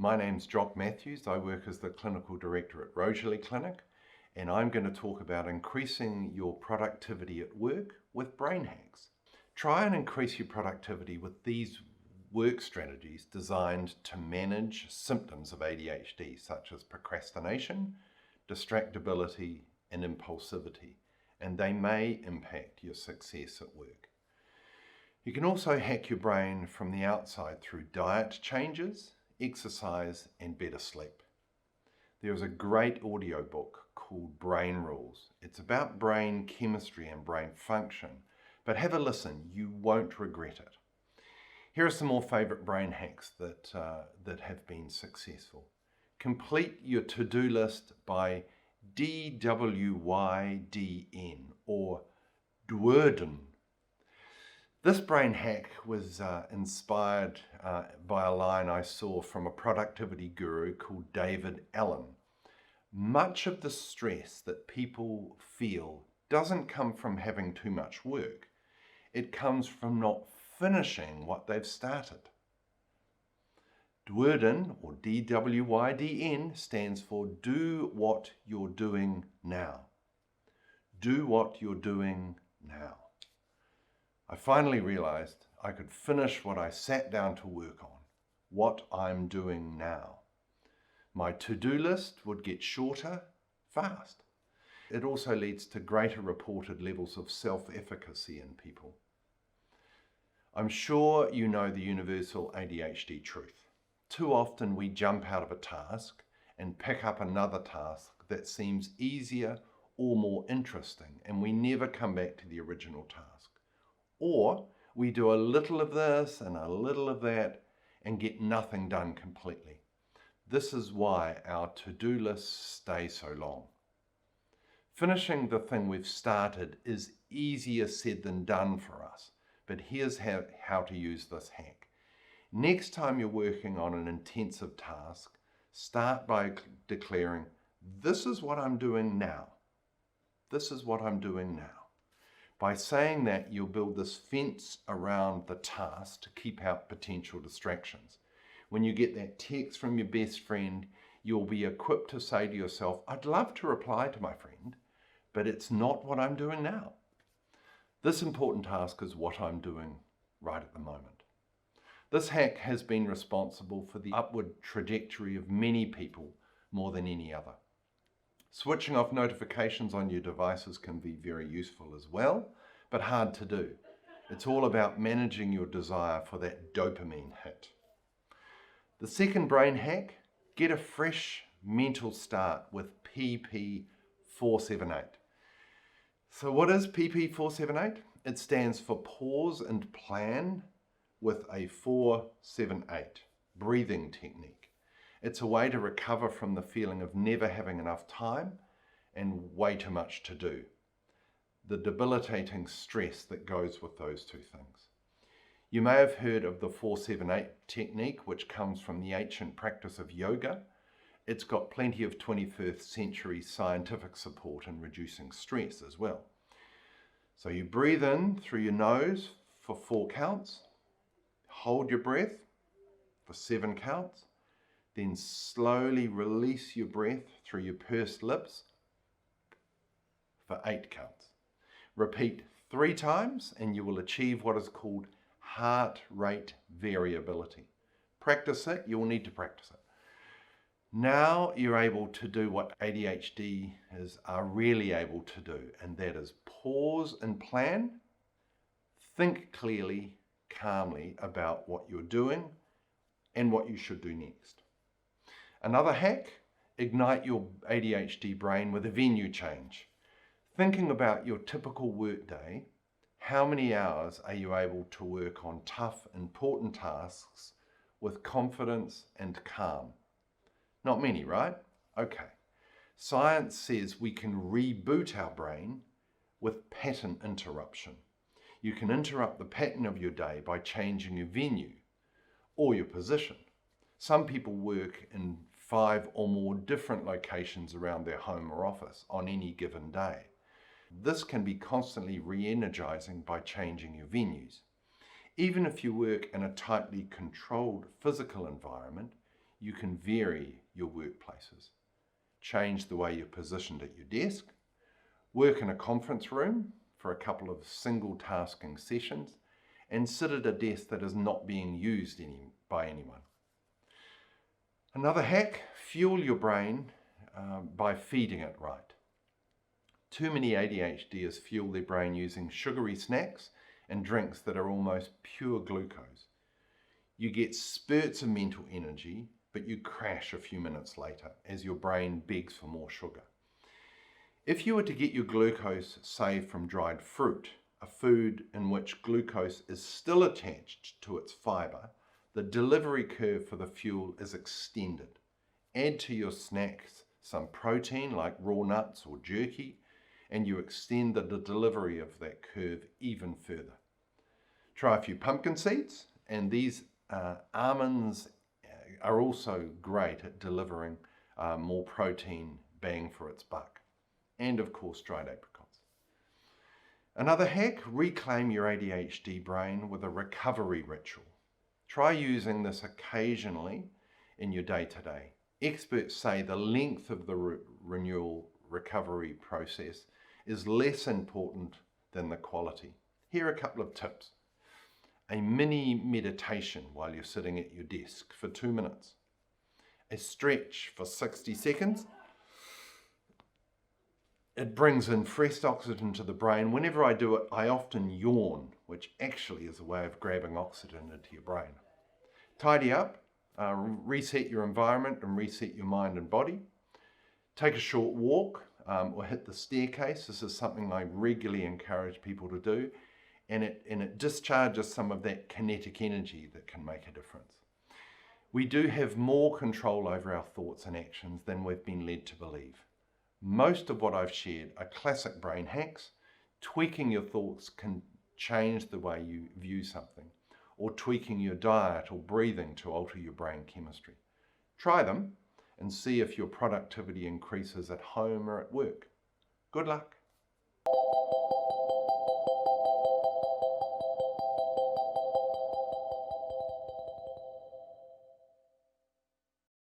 My name's Jock Matthews. I work as the Clinical Director at Rosalie Clinic, and I'm going to talk about increasing your productivity at work with brain hacks. Try and increase your productivity with these work strategies designed to manage symptoms of ADHD, such as procrastination, distractibility, and impulsivity, and they may impact your success at work. You can also hack your brain from the outside through diet changes, exercise, and better sleep. There is a great audiobook called Brain Rules. It's about brain chemistry and brain function, but have a listen, you won't regret it. Here are some more favourite brain hacks that have been successful. Complete your to-do list by DWYDN or Dwoorden. This brain hack was inspired by a line I saw from a productivity guru called David Allen. Much of the stress that people feel doesn't come from having too much work. It comes from not finishing what they've started. Dwoorden, or DWYDN, stands for do what you're doing now. Do what you're doing now. I finally realized I could finish what I sat down to work on, what I'm doing now. My to-do list would get shorter fast. It also leads to greater reported levels of self-efficacy in people. I'm sure you know the universal ADHD truth. Too often we jump out of a task and pick up another task that seems easier or more interesting, and we never come back to the original task. Or we do a little of this and a little of that and get nothing done completely. This is why our to-do lists stay so long. Finishing the thing we've started is easier said than done for us, but here's how to use this hack. Next time you're working on an intensive task, start by declaring, this is what I'm doing now. This is what I'm doing now. By saying that, you'll build this fence around the task to keep out potential distractions. When you get that text from your best friend, you'll be equipped to say to yourself, I'd love to reply to my friend, but it's not what I'm doing now. This important task is what I'm doing right at the moment. This hack has been responsible for the upward trajectory of many people more than any other. Switching off notifications on your devices can be very useful as well, but hard to do. It's all about managing your desire for that dopamine hit. The second brain hack, get a fresh mental start with PP478. So what is PP478? It stands for pause and plan with a 478 breathing technique. It's a way to recover from the feeling of never having enough time and way too much to do. The debilitating stress that goes with those two things. You may have heard of the 478 technique, which comes from the ancient practice of yoga. It's got plenty of 21st century scientific support in reducing stress as well. So you breathe in through your nose for 4 counts, hold your breath for 7 counts, then slowly release your breath through your pursed lips for 8 counts. Repeat 3 times and you will achieve what is called heart rate variability. Practice it, you will need to practice it. Now you're able to do what ADHDers are really able to do, and that is pause and plan, think clearly, calmly about what you're doing and what you should do next. Another hack, ignite your ADHD brain with a venue change. Thinking about your typical workday, how many hours are you able to work on tough, important tasks with confidence and calm? Not many, right? Okay. Science says we can reboot our brain with pattern interruption. You can interrupt the pattern of your day by changing your venue or your position. Some people work in 5 or more different locations around their home or office on any given day. This can be constantly re-energizing by changing your venues. Even if you work in a tightly controlled physical environment, you can vary your workplaces. Change the way you're positioned at your desk, work in a conference room for a couple of single tasking sessions, and sit at a desk that is not being used by anyone. Another hack, fuel your brain by feeding it right. Too many ADHDers fuel their brain using sugary snacks and drinks that are almost pure glucose. You get spurts of mental energy, but you crash a few minutes later as your brain begs for more sugar. If you were to get your glucose, say, from dried fruit, a food in which glucose is still attached to its fibre, the delivery curve for the fuel is extended. Add to your snacks some protein like raw nuts or jerky, and you extend the delivery of that curve even further. Try a few pumpkin seeds, and these almonds are also great at delivering more protein bang for its buck. And of course, dried apricots. Another hack, reclaim your ADHD brain with a recovery ritual. Try using this occasionally in your day-to-day. Experts say the length of the renewal recovery process is less important than the quality. Here are a couple of tips. A mini meditation while you're sitting at your desk for 2 minutes. A stretch for 60 seconds. It brings in fresh oxygen to the brain. Whenever I do it, I often yawn, which actually is a way of grabbing oxygen into your brain. Tidy up, reset your environment and reset your mind and body. Take a short walk or hit the staircase. This is something I regularly encourage people to do, and it discharges some of that kinetic energy that can make a difference. We do have more control over our thoughts and actions than we've been led to believe. Most of what I've shared are classic brain hacks. Tweaking your thoughts can change the way you view something, or tweaking your diet or breathing to alter your brain chemistry. Try them and see if your productivity increases at home or at work. Good luck.